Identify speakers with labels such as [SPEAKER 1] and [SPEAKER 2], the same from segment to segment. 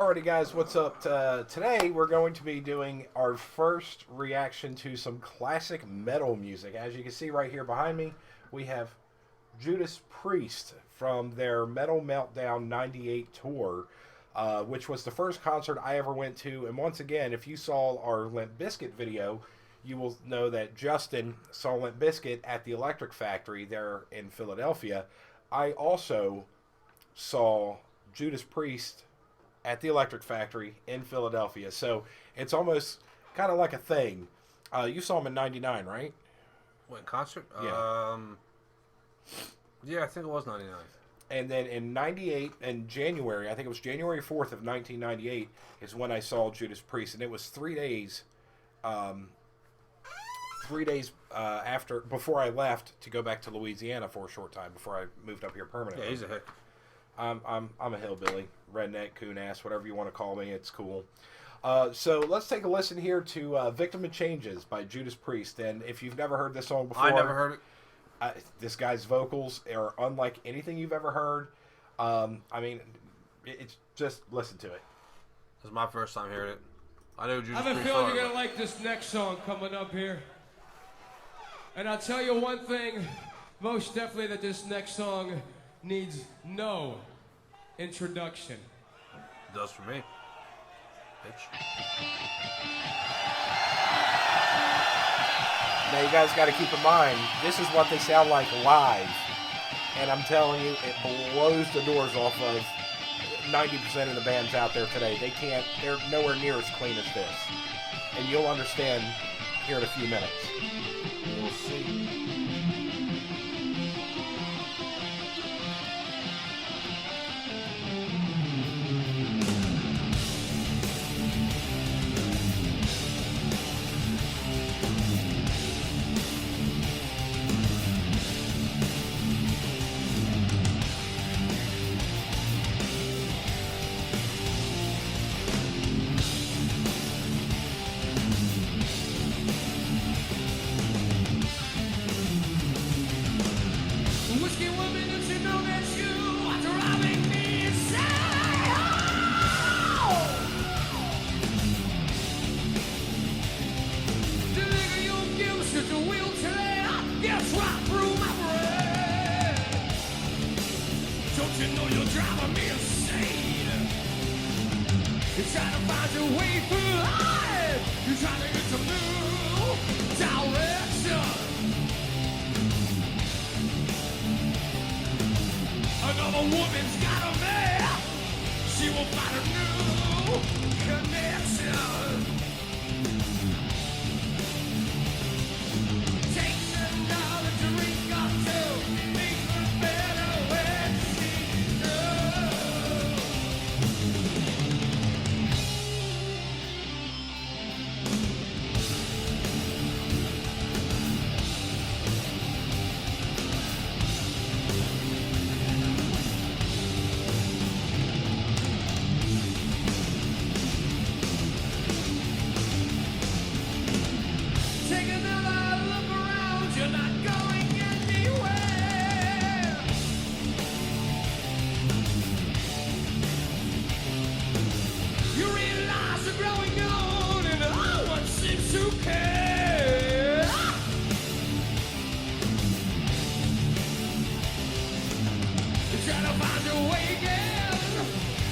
[SPEAKER 1] Alrighty, guys, what's up? Today we're going to be doing our first reaction to some classic metal music. As you can see right here behind me, we have Judas Priest from their Metal Meltdown '98 tour, which was the first concert I ever went to. And once again, if you saw our Limp Bizkit video, you will know that Justin saw Limp Bizkit at the Electric Factory there in Philadelphia. I also saw Judas Priest at the Electric Factory in Philadelphia. So it's almost kind of like a thing. You saw him in '99, right?
[SPEAKER 2] What, in concert?
[SPEAKER 1] Yeah.
[SPEAKER 2] Yeah, I think it was '99.
[SPEAKER 1] And then in '98, in January, I think it was January 4th of 1998, is when I saw Judas Priest. And it was 3 days, before I left to go back to Louisiana for a short time before I moved up here permanently.
[SPEAKER 2] Yeah, he's a hick.
[SPEAKER 1] I'm a hillbilly, redneck, coon ass, whatever you want to call me. It's cool. So let's take a listen here to "Victim of Changes" by Judas Priest. And if you've never heard this song before,
[SPEAKER 2] I never heard it.
[SPEAKER 1] This guy's vocals are unlike anything you've ever heard. I mean, it's just listen to it.
[SPEAKER 2] This is my first time hearing it. I know Judas
[SPEAKER 3] I have a
[SPEAKER 2] Priest
[SPEAKER 3] feeling
[SPEAKER 2] hard,
[SPEAKER 3] you're gonna like this next song coming up here. And I'll tell you one thing, most definitely, that this next song needs no introduction.
[SPEAKER 2] It does for me. Bitch.
[SPEAKER 1] Now you guys got to keep in mind, this is what they sound like live. And I'm telling you, it blows the doors off of 90% of the bands out there today. They're nowhere near as clean as this. And you'll understand here in a few minutes.
[SPEAKER 2] We'll see.
[SPEAKER 3] Whiskey woman, don't you know that you are driving me insane? Deliver your gifts to the wheelchair, gets right through my brain. Don't you know you're driving me insane? You're trying to find your way through life. You're trying to get some new direction. Another woman's got a man. She will find a new connection. Takes another drink or two, makes her better when she knows. Take another look around, you're not going anywhere. You realize you're growing old and no one seems to care. You're trying to find your way again.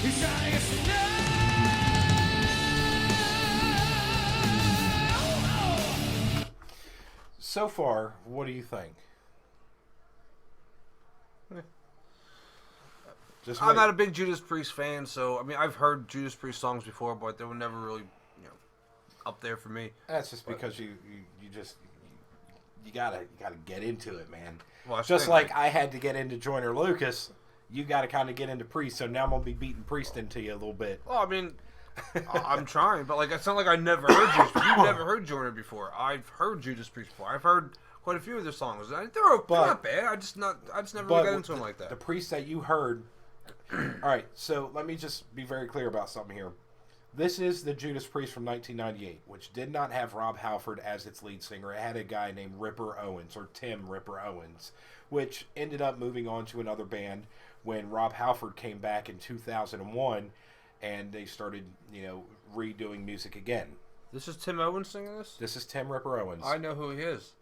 [SPEAKER 3] You're trying to get some
[SPEAKER 1] So far, what do you think?
[SPEAKER 2] I'm not a big Judas Priest fan, so I mean I've heard Judas Priest songs before, but they were never really, up there for me.
[SPEAKER 1] That's just because you gotta get into it, man.
[SPEAKER 2] Well, that's
[SPEAKER 1] Just
[SPEAKER 2] the thing,
[SPEAKER 1] like I had to get into Joyner Lucas, you got to kind of get into Priest. So now I'm gonna be beating Priest into you a little bit.
[SPEAKER 2] Well, I mean, I'm trying, but it's not like I never heard Judas Priest. You've never heard Joyner before. I've heard Judas Priest before. I've heard quite a few of their songs. They're not bad. I just never really got into them like that.
[SPEAKER 1] The Priest that you heard. All right, so let me just be very clear about something here. This is the Judas Priest from 1998, which did not have Rob Halford as its lead singer. It had a guy named Ripper Owens, or Tim Ripper Owens, which ended up moving on to another band when Rob Halford came back in 2001. and they started, redoing music again.
[SPEAKER 2] This is Tim Owens singing this?
[SPEAKER 1] This is Tim Ripper Owens.
[SPEAKER 2] I know who he is.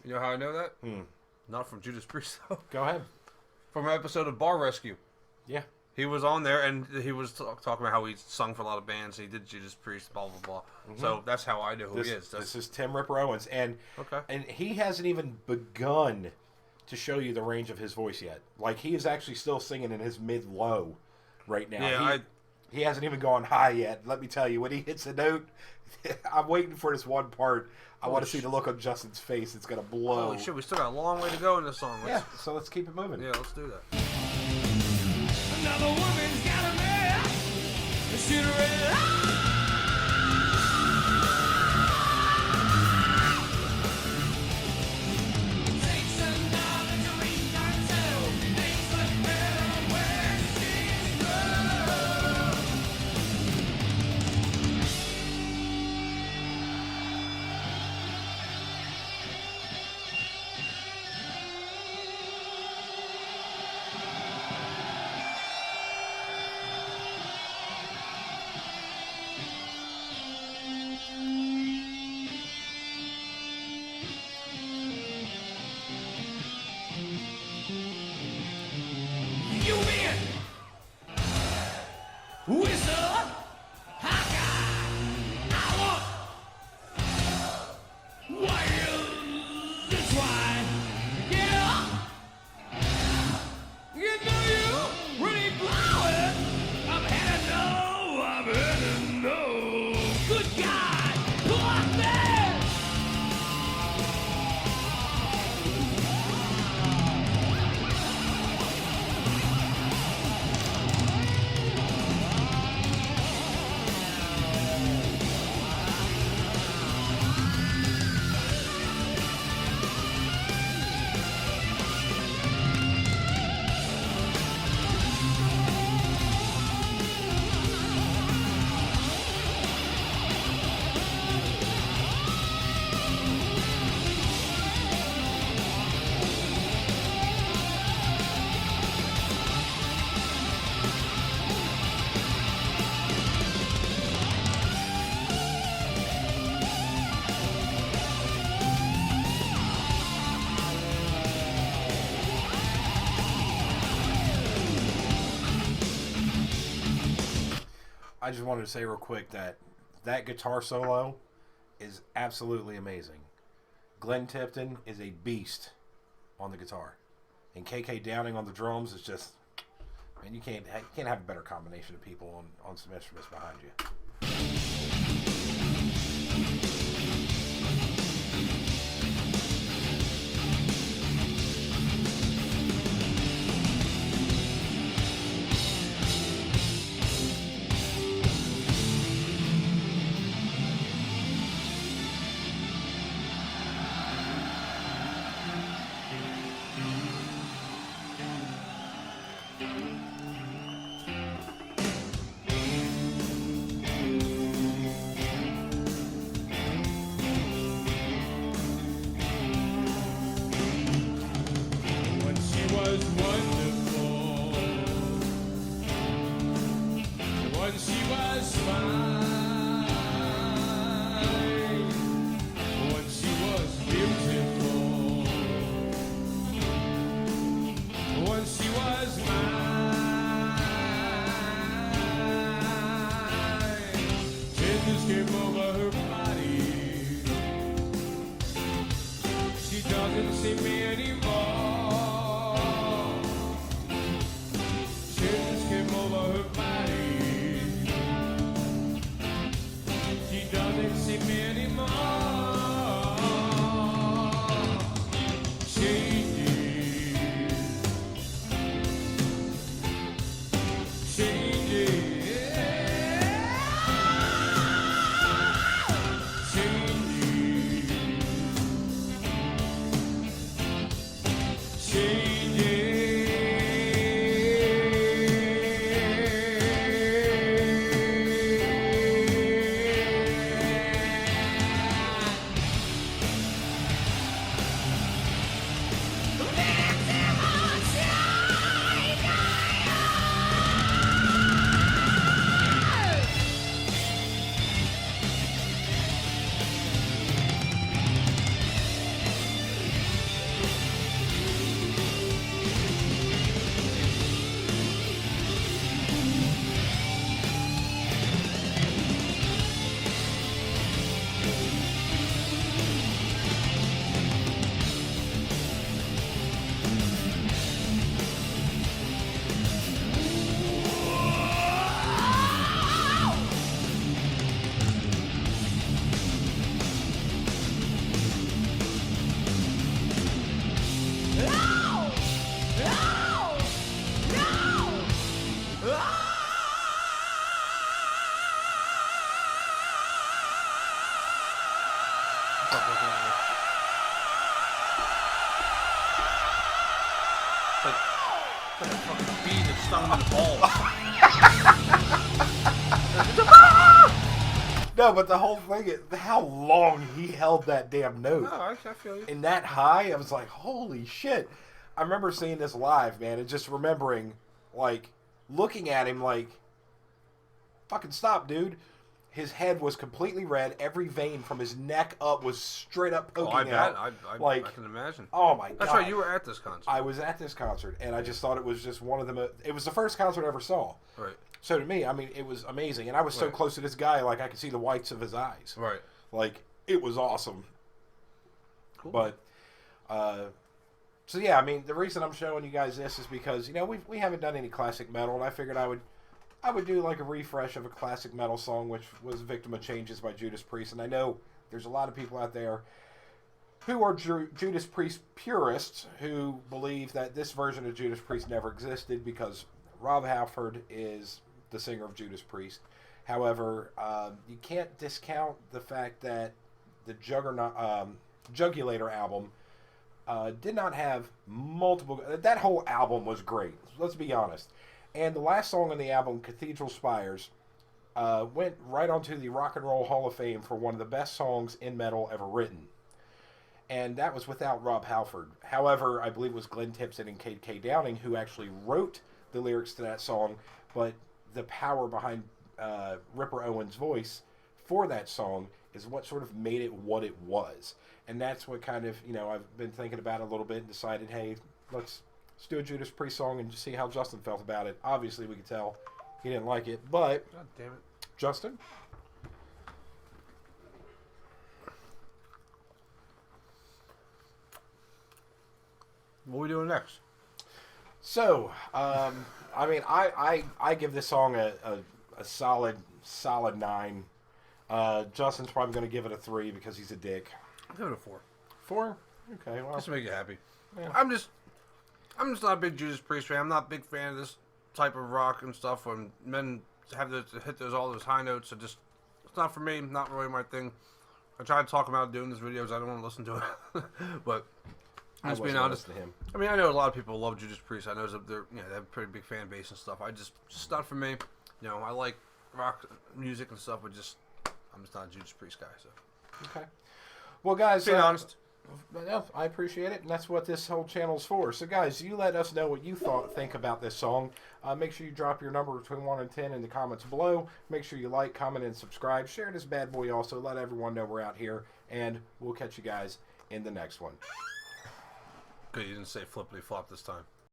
[SPEAKER 2] You know how I know that?
[SPEAKER 1] Hmm.
[SPEAKER 2] Not from Judas Priest, though.
[SPEAKER 1] Go ahead.
[SPEAKER 2] From an episode of Bar Rescue.
[SPEAKER 1] Yeah.
[SPEAKER 2] He was on there, and he was talking about how he sung for a lot of bands, and he did Judas Priest, blah, blah, blah.
[SPEAKER 1] Mm-hmm.
[SPEAKER 2] So that's how I know who he is.
[SPEAKER 1] This is Tim Ripper Owens, and
[SPEAKER 2] Okay.
[SPEAKER 1] and he hasn't even begun to show you the range of his voice yet. Like, he is actually still singing in his mid-low right now.
[SPEAKER 2] Yeah,
[SPEAKER 1] he hasn't even gone high yet. Let me tell you, when he hits a note, I'm waiting for this one part. I want to see the look on Justin's face. It's going to blow.
[SPEAKER 2] Holy shit, we still got a long way to go in this song.
[SPEAKER 1] Yeah, so let's keep it moving.
[SPEAKER 2] Yeah, let's do that.
[SPEAKER 3] Another woman's got a man. Shoot her in. Takes another drink or two. Makes the girl where she's from. You win. Whistle. Haka. I want. Wild. That's why. Get up. You know you really blowing. I'm heading no. Good God. Block that.
[SPEAKER 1] I just wanted to say real quick that guitar solo is absolutely amazing. Glenn Tipton is a beast on the guitar, and KK Downing on the drums is just, man, you can't have a better combination of people on some instruments behind you.
[SPEAKER 2] Like a fucking bee that stung him in the balls.
[SPEAKER 1] No, but the whole thing is how long he held that damn note.
[SPEAKER 2] No, I feel you.
[SPEAKER 1] And that high, I was like, holy shit. I remember seeing this live, man, and just remembering, like, looking at him like, fucking stop, dude. His head was completely red. Every vein from his neck up was straight up poking out.
[SPEAKER 2] I can imagine.
[SPEAKER 1] Oh, my God.
[SPEAKER 2] That's right, you were at this concert.
[SPEAKER 1] I was at this concert, and I just thought it was just one of the... It was the first concert I ever saw.
[SPEAKER 2] Right.
[SPEAKER 1] So to me, I mean, it was amazing. And I was so close to this guy, like, I could see the whites of his eyes.
[SPEAKER 2] Right.
[SPEAKER 1] Like, it was awesome.
[SPEAKER 2] Cool.
[SPEAKER 1] But, so yeah, I mean, the reason I'm showing you guys this is because, you know, we haven't done any classic metal, and I figured I would do like a refresh of a classic metal song, which was Victim of Changes by Judas Priest. And I know there's a lot of people out there who are Judas Priest purists who believe that this version of Judas Priest never existed because Rob Halford is the singer of Judas Priest. However, you can't discount the fact that the Jugulator album did not have multiple... That whole album was great. Let's be honest. And the last song on the album, Cathedral Spires, went right onto the Rock and Roll Hall of Fame for one of the best songs in metal ever written. And that was without Rob Halford. However, I believe it was Glenn Tipton and Kate K. Downing who actually wrote the lyrics to that song, but the power behind Ripper Owens' voice for that song is what sort of made it what it was. And that's what kind of, you know, I've been thinking about it a little bit and decided, hey, let's do a Judas Priest song and see how Justin felt about it. Obviously, we could tell he didn't like it, but...
[SPEAKER 2] God damn it.
[SPEAKER 1] Justin?
[SPEAKER 2] What are we doing next?
[SPEAKER 1] So, I mean, I give this song a solid 9. Justin's probably going to give it a 3 because he's a dick.
[SPEAKER 2] I'll give it a 4.
[SPEAKER 1] 4? Okay, well.
[SPEAKER 2] Just to make you happy.
[SPEAKER 1] Yeah.
[SPEAKER 2] I'm just not a big Judas Priest fan. I'm not a big fan of this type of rock and stuff when men have to hit all those high notes. It's not for me. Not really my thing. I tried to talk about doing these videos. I don't want to listen to it, but I'm just being honest.
[SPEAKER 1] To him.
[SPEAKER 2] I mean, I know a lot of people love Judas Priest. I know they're they have a pretty big fan base and stuff. Just not for me. You know, I like rock music and stuff, but I'm just not a Judas Priest guy. So
[SPEAKER 1] okay. Well, guys,
[SPEAKER 2] being honest.
[SPEAKER 1] No, I appreciate it, and that's what this whole channel's for. So, guys, you let us know what you think about this song. Make sure you drop your number between 1 and 10 in the comments below. Make sure you like, comment, and subscribe. Share this bad boy also. Let everyone know we're out here, and we'll catch you guys in the next one.
[SPEAKER 2] Good, you didn't say flippity flop this time.